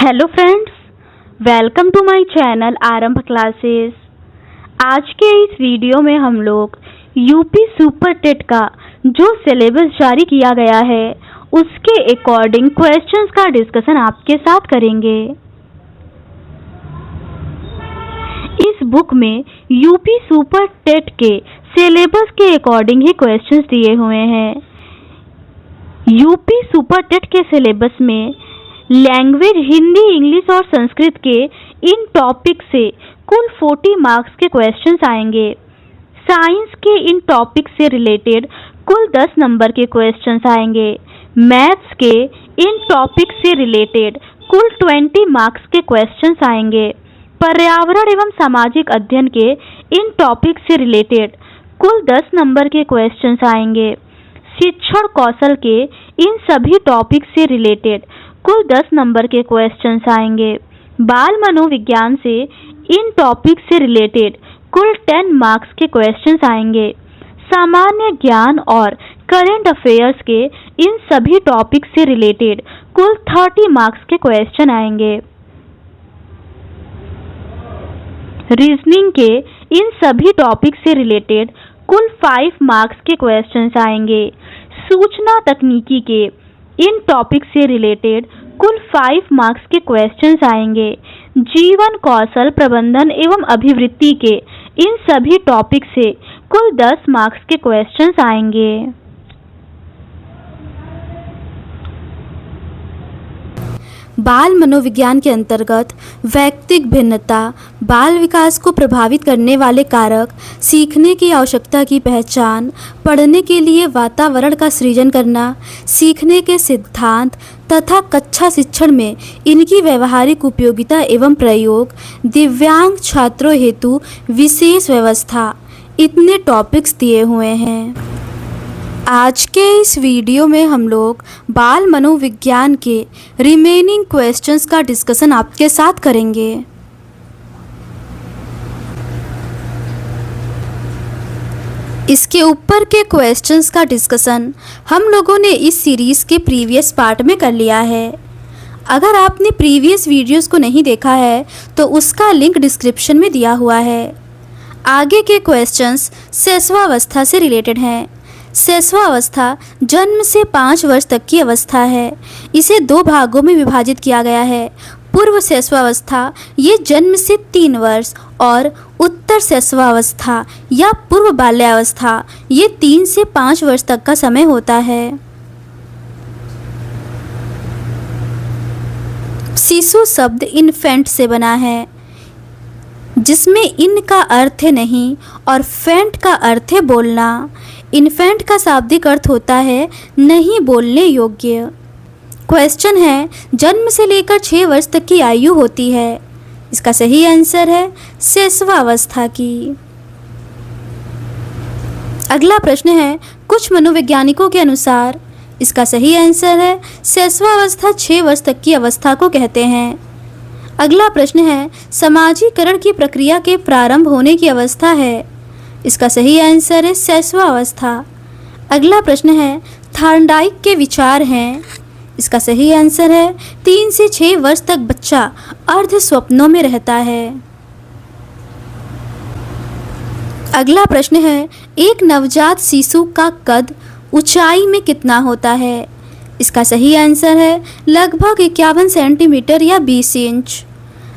Hello friends, welcome to my channel Aarambh classes. आज के इस वीडियो में हम लोग यूपी सुपर टेट का जो सिलेबस जारी किया गया है उसके अकॉर्डिंग क्वेश्चंस का डिस्कशन आपके साथ करेंगे। इस बुक में यूपी सुपर टेट के सिलेबस के अकॉर्डिंग ही क्वेश्चंस दिए हुए हैं। यूपी सुपर टेट के सिलेबस में लैंग्वेज हिंदी, इंग्लिश और संस्कृत के इन टॉपिक से कुल 40 मार्क्स के क्वेश्चंस आएंगे। साइंस के इन टॉपिक से रिलेटेड कुल 10 नंबर के क्वेश्चंस आएंगे। मैथ्स के इन टॉपिक से रिलेटेड कुल 20 मार्क्स के क्वेश्चंस आएंगे। पर्यावरण एवं सामाजिक अध्ययन के इन टॉपिक से रिलेटेड कुल 10 नंबर के क्वेश्चंस आएंगे। शिक्षण कौशल के इन सभी टॉपिक से रिलेटेड कुल 10 नंबर के क्वेश्चंस आएंगे। बाल मनोविज्ञान से इन टॉपिक से रिलेटेड कुल 10 मार्क्स के क्वेश्चंस आएंगे। सामान्य ज्ञान और करंट अफेयर्स के इन सभी टॉपिक से रिलेटेड कुल 30 मार्क्स के क्वेश्चन आएंगे। रीजनिंग के इन सभी टॉपिक से रिलेटेड कुल 5 मार्क्स के क्वेश्चंस आएंगे। सूचना तकनीकी के इन टॉपिक से रिलेटेड कुल 5 मार्क्स के क्वेश्चंस आएंगे। जीवन कौशल प्रबंधन एवं अभिवृत्ति के इन सभी टॉपिक से कुल 10 मार्क्स के क्वेश्चंस आएंगे। बाल मनोविज्ञान के अंतर्गत वैयक्तिक भिन्नता, बाल विकास को प्रभावित करने वाले कारक, सीखने की आवश्यकता की पहचान, पढ़ने के लिए वातावरण का सृजन करना, सीखने के सिद्धांत तथा कक्षा शिक्षण में इनकी व्यवहारिक उपयोगिता एवं प्रयोग, दिव्यांग छात्रों हेतु विशेष व्यवस्था, इतने टॉपिक्स दिए हुए हैं। आज के इस वीडियो में हम लोग बाल मनोविज्ञान के रिमेनिंग क्वेश्चंस का डिस्कशन आपके साथ करेंगे। इसके ऊपर के क्वेश्चंस का डिस्कशन हम लोगों ने इस सीरीज़ के प्रीवियस पार्ट में कर लिया है। अगर आपने प्रीवियस वीडियोस को नहीं देखा है तो उसका लिंक डिस्क्रिप्शन में दिया हुआ है। आगे के क्वेश्चंस शैशवावस्था से रिलेटेड हैं। शैशवावस्था जन्म से 5 वर्ष तक की अवस्था है। इसे 2 भागों में विभाजित किया गया है। पूर्व शैशवावस्था ये जन्म से 3 वर्ष और उत्तर शैशवावस्था या पूर्व बाल्यावस्था ये 3 से 5 वर्ष तक का समय होता है। शिशु शब्द इन्फेंट से बना है, जिसमें इन का अर्थ है नहीं और फेंट का अर्थ है बोलना। इन्फेंट का शाब्दिक अर्थ होता है नहीं बोलने योग्य। क्वेश्चन है, जन्म से लेकर 6 वर्ष तक की आयु होती है। इसका सही आंसर है शैशवावस्था की। अगला प्रश्न है, कुछ मनोवैज्ञानिकों के अनुसार। इसका सही आंसर है शैशवावस्था 6 वर्ष तक की अवस्था को कहते हैं। अगला प्रश्न है, समाजीकरण की प्रक्रिया के प्रारंभ होने की अवस्था है। इसका सही आंसर है शैशवावस्था। अगला प्रश्न है, थॉर्नडाइक के विचार हैं। इसका सही आंसर है 3 से 6 वर्ष तक बच्चा अर्ध स्वप्नों में रहता है। अगला प्रश्न है, एक नवजात शिशु का कद ऊंचाई में कितना होता है। इसका सही आंसर है लगभग 51 सेंटीमीटर या 20 इंच।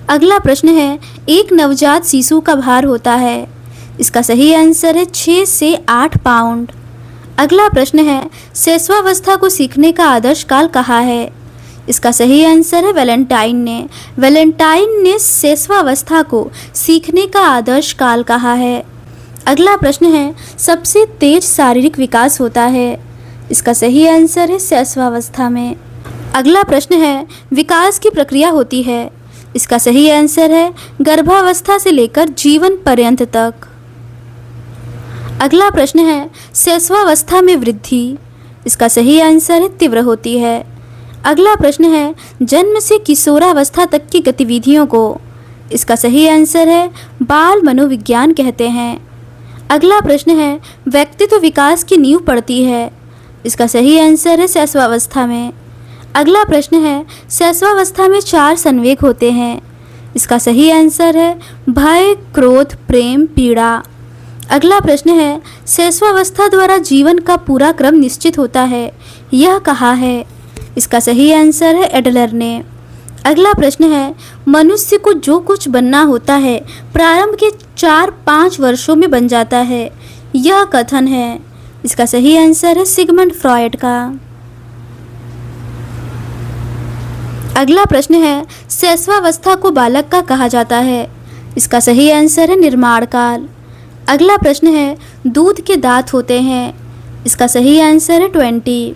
अगला प्रश्न है, एक नवजात शिशु का भार होता है। इसका सही आंसर है 6 से 8 पाउंड। अगला प्रश्न है, शैशवावस्था को सीखने का आदर्श काल कहा है। इसका सही आंसर है वैलेंटाइन ने शैशवावस्था को सीखने का आदर्श काल कहा है। अगला प्रश्न है, सबसे तेज शारीरिक विकास होता है। इसका सही आंसर है शैशवावस्था में। अगला प्रश्न है, विकास की प्रक्रिया होती है। इसका सही आंसर है गर्भावस्था से लेकर जीवन पर्यंत तक। अगला प्रश्न है, शैशवावस्था में वृद्धि। इसका सही आंसर है तीव्र होती है। अगला प्रश्न है, जन्म से किशोरावस्था तक की गतिविधियों को। इसका सही आंसर है बाल मनोविज्ञान कहते हैं। अगला प्रश्न है, व्यक्तित्व विकास की नींव पड़ती है। इसका सही आंसर है शैशवावस्था में। अगला प्रश्न है, शैशवावस्था में 4 संवेग होते हैं। इसका सही आंसर है भय, क्रोध, प्रेम, पीड़ा। अगला प्रश्न है, शैशवावस्था द्वारा जीवन का पूरा क्रम निश्चित होता है, यह कहा है? इसका सही आंसर है एडलर ने। अगला प्रश्न है, मनुष्य को जो कुछ बनना होता है प्रारंभ के 4-5 वर्षों में बन जाता है, यह कथन है? इसका सही आंसर है सिगमंड फ्रॉयड का। अगला प्रश्न है, शैशवावस्था को बालक का कहा जाता है। इसका सही आंसर है निर्माण काल। अगला प्रश्न है, दूध के दांत होते हैं। इसका सही आंसर है 20।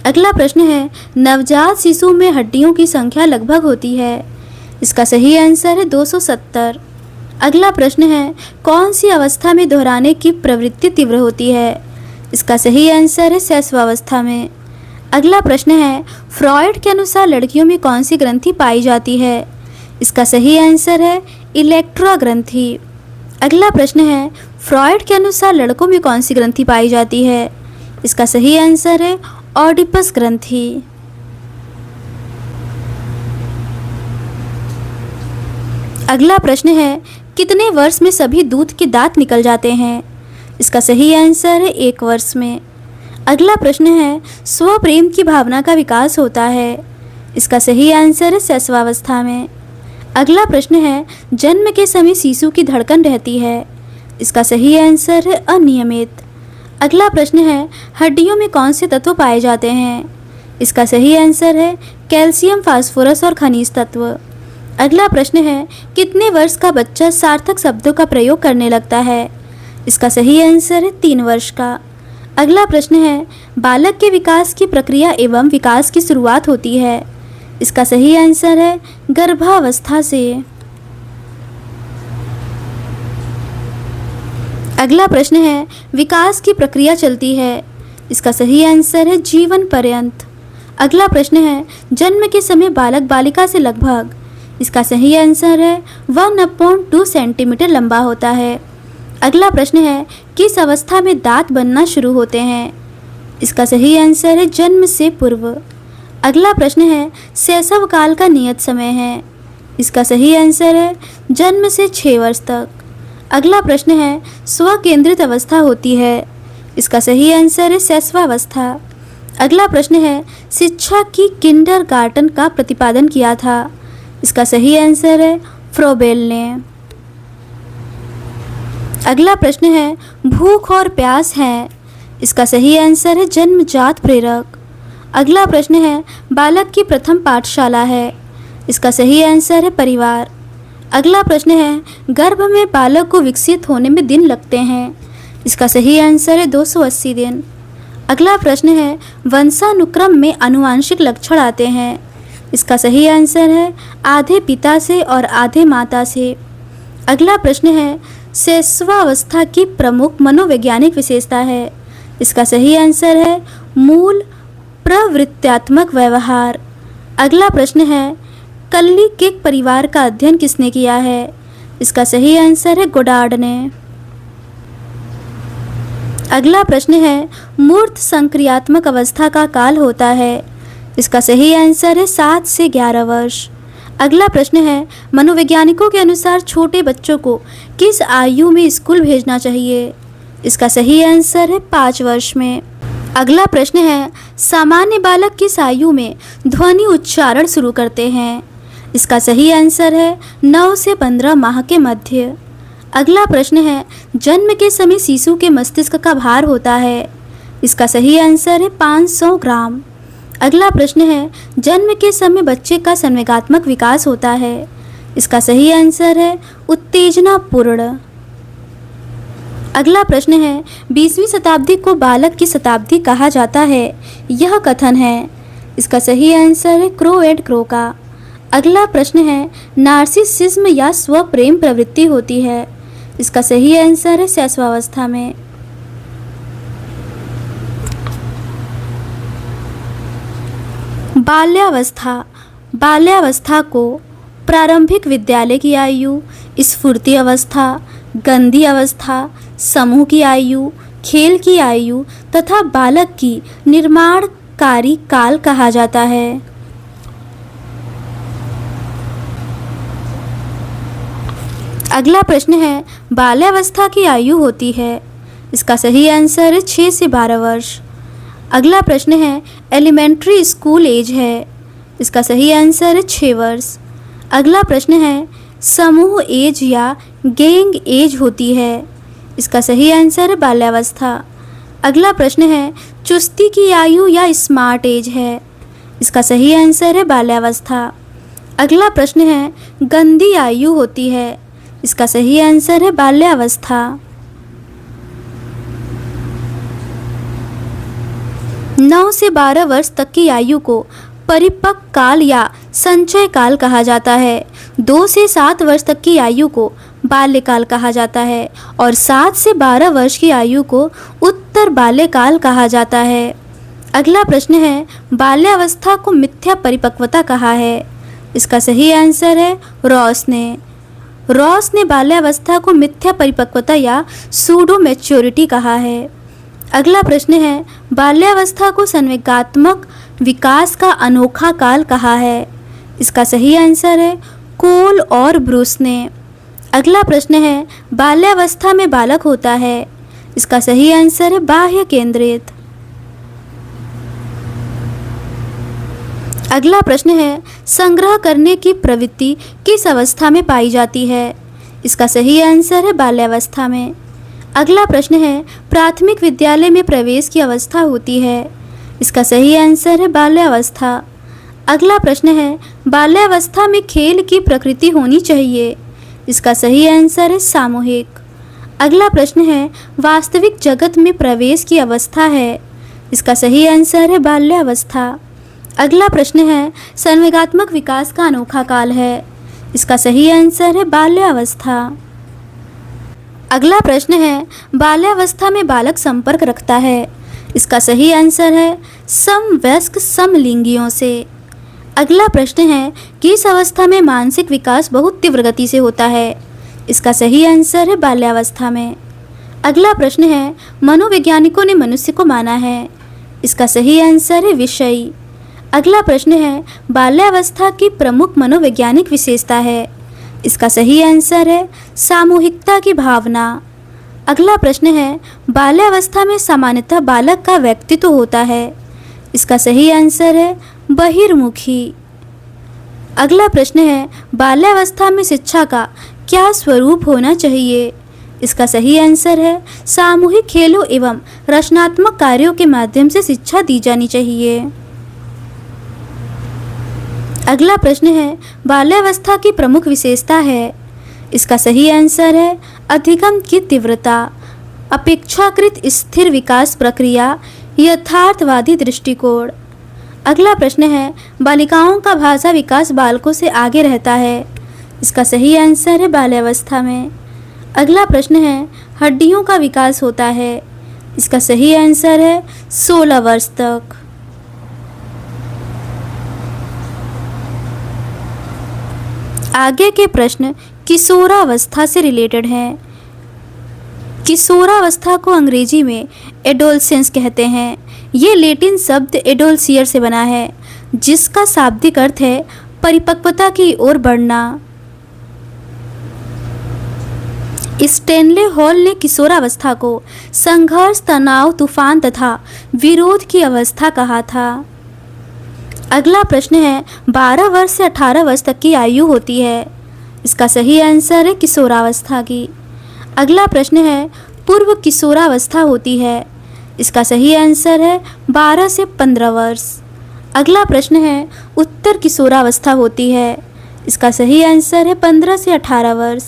अगला प्रश्न है, नवजात शिशु में हड्डियों की संख्या लगभग होती है। इसका सही आंसर है 270। अगला प्रश्न है, कौन सी अवस्था में दोहराने की प्रवृत्ति तीव्र होती है? इसका सही आंसर है शैशवावस्था में। अगला प्रश्न है, फ्रॉयड के अनुसार लड़कियों में कौन सी ग्रंथि पाई जाती है? इसका सही आंसर है इलेक्ट्रा ग्रंथि। अगला प्रश्न है, फ्रॉयड के अनुसार लड़कों में कौन सी ग्रंथि पाई जाती है? इसका सही आंसर है ऑडिपस ग्रंथि। अगला प्रश्न है, कितने वर्ष में सभी दूध के दांत निकल जाते हैं? इसका सही आंसर है 1 वर्ष में। अगला प्रश्न है, स्वप्रेम की भावना का विकास होता है। इसका सही आंसर है शैशवावस्था में। अगला प्रश्न है, जन्म के समय शिशु की धड़कन रहती है। इसका सही आंसर है अनियमित। अगला प्रश्न है, हड्डियों में कौन से तत्व पाए जाते हैं? इसका सही आंसर है कैल्शियम, फास्फोरस और खनिज तत्व। अगला प्रश्न है, कितने वर्ष का बच्चा सार्थक शब्दों का प्रयोग करने लगता है? इसका सही आंसर है 3 वर्ष का। अगला प्रश्न है, बालक के विकास की प्रक्रिया एवं विकास की शुरुआत होती है। इसका सही आंसर है गर्भावस्था से। अगला प्रश्न है, विकास की प्रक्रिया चलती है। इसका सही आंसर है जीवन पर्यंत। अगला प्रश्न है, जन्म के समय बालक बालिका से लगभग। इसका सही आंसर है 1/2 सेंटीमीटर लंबा होता है। अगला प्रश्न है, किस अवस्था में दांत बनना शुरू होते हैं? इसका सही आंसर है जन्म से पूर्व। अगला प्रश्न है, शैशव काल का नियत समय है। इसका सही आंसर है जन्म से 6 वर्ष तक। अगला प्रश्न है, स्व केंद्रित अवस्था होती है। इसका सही आंसर है शैशवावस्था। अगला प्रश्न है, शिक्षा की किंडरगार्टन का प्रतिपादन किया था। इसका सही आंसर है फ्रोबेल ने। अगला प्रश्न है, भूख और प्यास है। इसका सही आंसर है जन्मजात प्रेरक। अगला प्रश्न है, बालक की प्रथम पाठशाला है। इसका सही आंसर है परिवार। अगला प्रश्न है, गर्भ में बालक को विकसित होने में दिन लगते हैं। इसका सही आंसर है 280 दिन। अगला प्रश्न है, वंशानुक्रम में आनुवांशिक लक्षण आते हैं। इसका सही आंसर है आधे पिता से और आधे माता से। अगला प्रश्न है, शैशवावस्था की प्रमुख मनोवैज्ञानिक विशेषता है। इसका सही आंसर है मूल प्रवृत्त्यात्मक व्यवहार। अगला प्रश्न है, कल्ली के परिवार का अध्ययन किसने किया है? इसका सही आंसर है गोडार्ड ने। अगला प्रश्न है, मूर्त संक्रियात्मक अवस्था का काल होता है। इसका सही आंसर है 7 से 11 वर्ष। अगला प्रश्न है, मनोवैज्ञानिकों के अनुसार छोटे बच्चों को किस आयु में स्कूल भेजना चाहिए? इसका सही आंसर है 5 वर्ष में। अगला प्रश्न है, सामान्य बालक किस आयु में ध्वनि उच्चारण शुरू करते हैं? इसका सही आंसर है 9 से 15 माह के मध्य। अगला प्रश्न है, जन्म के समय शिशु के मस्तिष्क का भार होता है। इसका सही आंसर है 500 ग्राम। अगला प्रश्न है, जन्म के समय बच्चे का संवेगात्मक विकास होता है। इसका सही आंसर है उत्तेजनापूर्ण। अगला प्रश्न है, 20वीं शताब्दी को बालक की शताब्दी कहा जाता है, यह कथन है। इसका सही आंसर है क्रो एंड क्रो का। अगला प्रश्न है, नार्सिसिज्म या स्वप्रेम प्रवृत्ति होती है। इसका सही आंसर है शैशवावस्था में। बाल्यावस्था। बाल्यावस्था को प्रारंभिक विद्यालय की आयु, स्फूर्ति अवस्था, गंधी अवस्था, समूह की आयु, खेल की आयु तथा बालक की निर्माणकारी काल कहा जाता है। अगला प्रश्न है, बाल्यावस्था की आयु होती है। इसका सही आंसर है 6 से 12 वर्ष। अगला प्रश्न है, एलिमेंट्री स्कूल एज है। इसका सही आंसर है 6 वर्ष। अगला प्रश्न है, समूह एज या गैंग एज होती है। इसका सही आंसर है बाल्यावस्था। अगला प्रश्न है, चुस्ती की आयु या स्मार्ट एज है। इसका सही आंसर है बाल्यावस्था। अगला प्रश्न है, गंदी आयु होती है। इसका सही आंसर है बाल्यावस्था। 9 से 12 वर्ष तक की आयु को परिपक्व काल या संचय काल कहा जाता है। 2 से 7 वर्ष तक की आयु को बाल्यकाल कहा जाता है और 7 से 12 वर्ष की आयु को उत्तर बाल्यकाल कहा जाता है। अगला प्रश्न है, बाल्यावस्था को मिथ्या परिपक्वता कहा है। इसका सही आंसर है रॉस ने। रॉस ने बाल्यावस्था को मिथ्या परिपक्वता या सूडो मैच्योरिटी कहा है। अगला प्रश्न है, बाल्यावस्था को संवेगात्मक विकास का अनोखा काल कहा है। इसका सही आंसर है कोल और ब्रूस ने। अगला प्रश्न है, बाल्यावस्था में बालक होता है। इसका सही आंसर है बाह्य केंद्रित। अगला प्रश्न है, संग्रह करने की प्रवृत्ति किस अवस्था में पाई जाती है। इसका सही आंसर है बाल्यावस्था में। अगला प्रश्न है, प्राथमिक विद्यालय में प्रवेश की अवस्था होती है। इसका सही आंसर है बाल्यावस्था। अगला प्रश्न है, बाल्यावस्था में खेल की प्रकृति होनी चाहिए। इसका सही आंसर है सामूहिक। अगला प्रश्न है, वास्तविक जगत में प्रवेश की अवस्था है। इसका सही आंसर है बाल्यावस्था। अगला प्रश्न है, संवेगात्मक विकास का अनोखा काल है। इसका सही आंसर है बाल्यावस्था। अगला प्रश्न है, बाल्यावस्था में बालक संपर्क रखता है। इसका सही आंसर है समवयस्क समलिंगियों से। अगला प्रश्न है, किस अवस्था में मानसिक विकास बहुत तीव्र गति से होता है। इसका सही आंसर है बाल्यावस्था में। अगला प्रश्न है, मनोवैज्ञानिकों ने मनुष्य को माना है। इसका सही आंसर है विषयी। अगला प्रश्न है, बाल्यावस्था की प्रमुख मनोवैज्ञानिक विशेषता है। इसका सही आंसर है सामूहिकता की भावना। अगला प्रश्न है, बाल्यावस्था में सामान्यतः बालक का व्यक्तित्व होता है। इसका सही आंसर है बहिर्मुखी। अगला प्रश्न है, बाल्यावस्था में शिक्षा का क्या स्वरूप होना चाहिए। इसका सही आंसर है सामूहिक खेलों एवं रचनात्मक कार्यों के माध्यम से शिक्षा दी जानी चाहिए। अगला प्रश्न है, बाल्यावस्था की प्रमुख विशेषता है। इसका सही आंसर है अधिगम की तीव्रता, अपेक्षाकृत स्थिर विकास प्रक्रिया, यथार्थवादी दृष्टिकोण। अगला प्रश्न है, बालिकाओं का भाषा विकास बालकों से आगे रहता है। इसका सही आंसर है बाल्यावस्था में। अगला प्रश्न है, हड्डियों का विकास होता है। इसका सही आंसर है 16 वर्ष तक। आगे के प्रश्न किशोरावस्था से रिलेटेड हैं। किशोरावस्था को अंग्रेजी में एडोलसेंस कहते हैं। ये लैटिन शब्द एडोलसियर से बना है, जिसका शाब्दिक अर्थ है परिपक्वता की ओर बढ़ना। स्टैनले हॉल ने किशोरावस्था को संघर्ष, तनाव, तूफान तथा विरोध की अवस्था कहा था। अगला प्रश्न है, 12 वर्ष से 18 वर्ष तक की आयु होती है। इसका सही आंसर है किशोरावस्था की। अगला प्रश्न है, पूर्व किशोरावस्था होती है। इसका सही आंसर है 12 से 15 वर्ष। अगला प्रश्न है, उत्तर किशोरावस्था होती है। इसका सही आंसर है 15 से 18 वर्ष।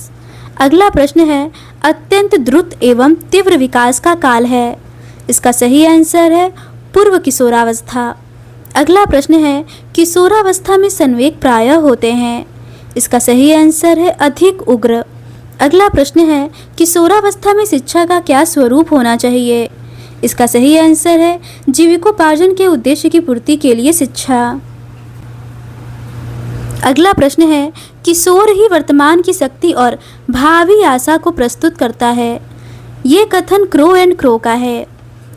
अगला प्रश्न है, अत्यंत द्रुत एवं तीव्र विकास का काल है। इसका सही आंसर है पूर्व किशोरावस्था। अगला प्रश्न है, किशोरावस्था में संवेग प्रायः होते हैं। इसका सही आंसर है अधिक उग्र। अगला प्रश्न है, किशोरावस्था में शिक्षा का क्या स्वरूप होना चाहिए। इसका सही आंसर है जीविकोपार्जन के उद्देश्य की पूर्ति के लिए शिक्षा। अगला प्रश्न है, किशोर ही वर्तमान की शक्ति और भावी आशा को प्रस्तुत करता है। ये कथन क्रो एंड क्रो का है।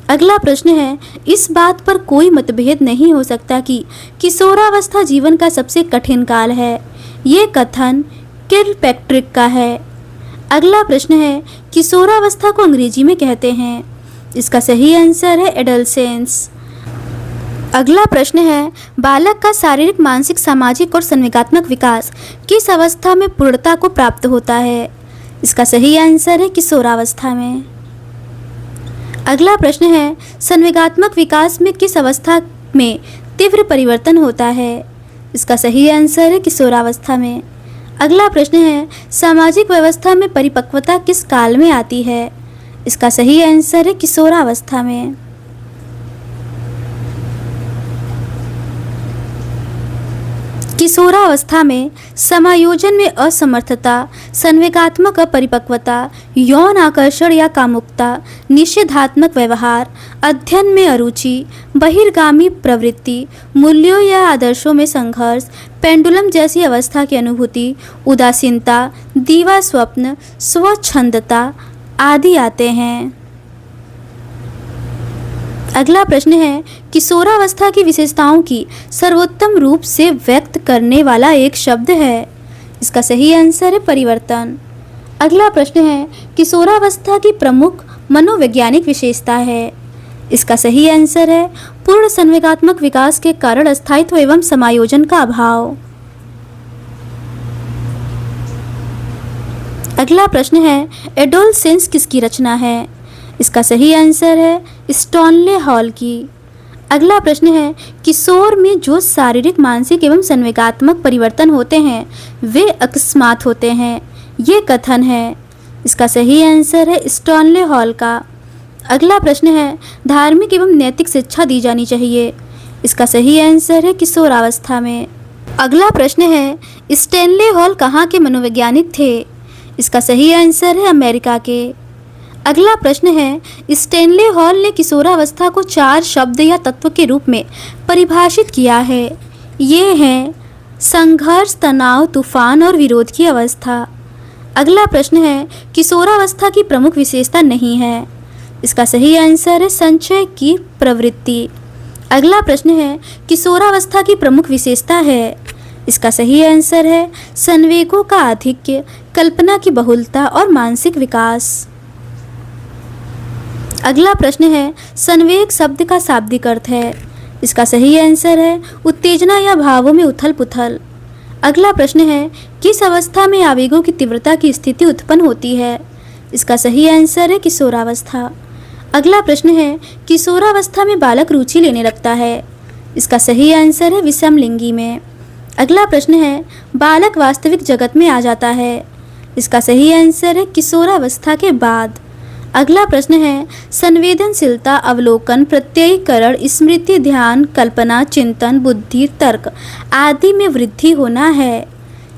अगला प्रश्न है, इस बात पर कोई मतभेद नहीं हो सकता कि किशोरावस्था जीवन का सबसे कठिन काल है। ये कथन किलपैट्रिक का है। अगला प्रश्न है, किशोरावस्था को अंग्रेजी में कहते हैं। इसका सही आंसर है एडोलसेंस। अगला प्रश्न है, बालक का शारीरिक, मानसिक, सामाजिक और संवेगात्मक विकास किस अवस्था में पूर्णता को प्राप्त होता है? इसका सही आंसर है किशोरावस्था में। अगला प्रश्न है, संवेगात्मक विकास में किस अवस्था में तीव्र परिवर्तन होता है? इसका सही आंसर है किशोरावस्था में। अगला प्रश्न है, सामाजिक व्यवस्था में परिपक्वता किस काल में आती है? इसका सही आंसर है किशोरावस्था में। किशोरावस्था में समायोजन में असमर्थता, संवेगात्मक अपरिपक्वता, यौन आकर्षण या कामुकता, निषेधात्मक व्यवहार, अध्ययन में अरुचि, बहिर्गामी प्रवृत्ति, मूल्यों या आदर्शों में संघर्ष, पेंडुलम जैसी अवस्था की अनुभूति, उदासीनता, दीवा स्वप्न, स्वच्छंदता आदि आते हैं। अगला प्रश्न है, किशोरावस्था की विशेषताओं की सर्वोत्तम रूप से व्यक्त करने वाला एक शब्द है? इसका सही आंसर है परिवर्तन। अगला प्रश्न है, किशोरावस्था की प्रमुख मनोवैज्ञानिक विशेषता है? इसका सही आंसर है पूर्ण संवेगात्मक विकास के कारण स्थायित्व एवं समायोजन का अभाव। अगला प्रश्न है, एडोलसेंस किसकी रचना है? इसका सही आंसर है स्टॉनले हॉल की। अगला प्रश्न है, किशोर में जो शारीरिक, मानसिक एवं संवेगात्मक परिवर्तन होते हैं वे अकस्मात होते हैं, ये कथन है। इसका सही आंसर है स्टॉनले हॉल का। अगला प्रश्न है, धार्मिक एवं नैतिक शिक्षा दी जानी चाहिए? इसका सही आंसर है किशोरावस्था में। अगला प्रश्न है, स्टैनले हॉल कहाँ के मनोवैज्ञानिक थे? इसका सही आंसर है अमेरिका के। अगला प्रश्न है, स्टैनले हॉल ने किशोरावस्था को 4 शब्द या तत्व के रूप में परिभाषित किया है। ये हैं संघर्ष, तनाव, तूफान और विरोध की अवस्था। अगला प्रश्न है, किशोरावस्था की प्रमुख विशेषता नहीं है? इसका सही आंसर है संचय की प्रवृत्ति। अगला प्रश्न है, किशोरावस्था की प्रमुख विशेषता है? इसका सही आंसर है संवेगों का आधिक्य, कल्पना की बहुलता और मानसिक विकास। अगला प्रश्न है, संवेग शब्द का शाब्दिक अर्थ है? इसका सही आंसर है उत्तेजना या भावों में उथल पुथल। अगला प्रश्न है, किस अवस्था में आवेगों की तीव्रता की स्थिति उत्पन्न होती है? इसका सही आंसर है किशोरावस्था। अगला प्रश्न है, किशोरावस्था में बालक रुचि लेने लगता है? इसका सही आंसर है विषमलिंगी में। अगला प्रश्न है, बालक वास्तविक जगत में आ जाता है? इसका सही आंसर है किशोरावस्था के बाद। अगला प्रश्न है, संवेदनशीलता, अवलोकन, प्रत्ययीकरण, स्मृति, ध्यान, कल्पना, चिंतन, बुद्धि, तर्क आदि में वृद्धि होना है?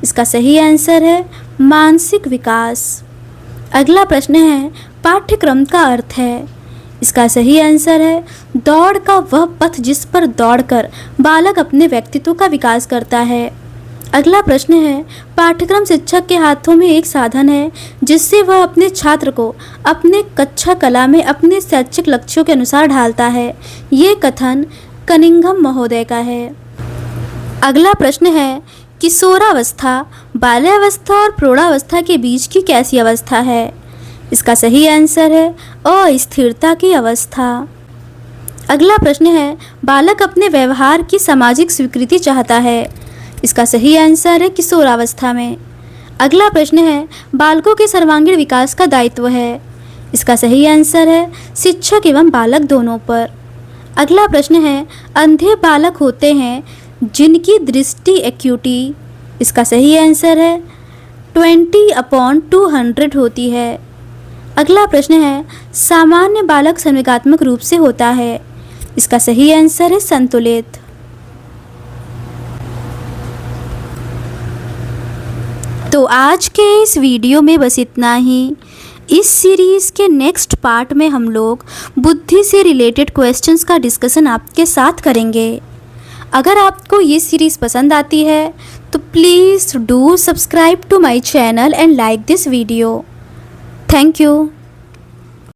इसका सही आंसर है मानसिक विकास। अगला प्रश्न है, पाठ्यक्रम का अर्थ है? इसका सही आंसर है दौड़ का वह पथ जिस पर दौड़कर बालक अपने व्यक्तित्व का विकास करता है। अगला प्रश्न है, पाठ्यक्रम शिक्षक के हाथों में एक साधन है जिससे वह अपने छात्र को अपने कक्षा कला में अपने शैक्षिक लक्ष्यों के अनुसार ढालता है। ये कथन कनिंघम महोदय का है। अगला प्रश्न है, किशोरावस्था बाल्यावस्था और प्रौढ़ावस्था के बीच की कैसी अवस्था है? इसका सही आंसर है अस्थिरता की अवस्था। अगला प्रश्न है, बालक अपने व्यवहार की सामाजिक स्वीकृति चाहता है? इसका सही आंसर है किशोरावस्था में। अगला प्रश्न है, बालकों के सर्वांगीण विकास का दायित्व है? इसका सही आंसर है शिक्षक एवं बालक दोनों पर। अगला प्रश्न है, अंधे बालक होते हैं जिनकी दृष्टि एक्यूटी? इसका सही आंसर है 20/200 होती है। अगला प्रश्न है, सामान्य बालक संवेगात्मक रूप से होता है? इसका सही आंसर है संतुलित। तो आज के इस वीडियो में बस इतना ही। इस सीरीज़ के नेक्स्ट पार्ट में हम लोग बुद्धि से रिलेटेड क्वेश्चंस का डिस्कशन आपके साथ करेंगे। अगर आपको ये सीरीज़ पसंद आती है तो please do subscribe to my channel and like this video. Thank you.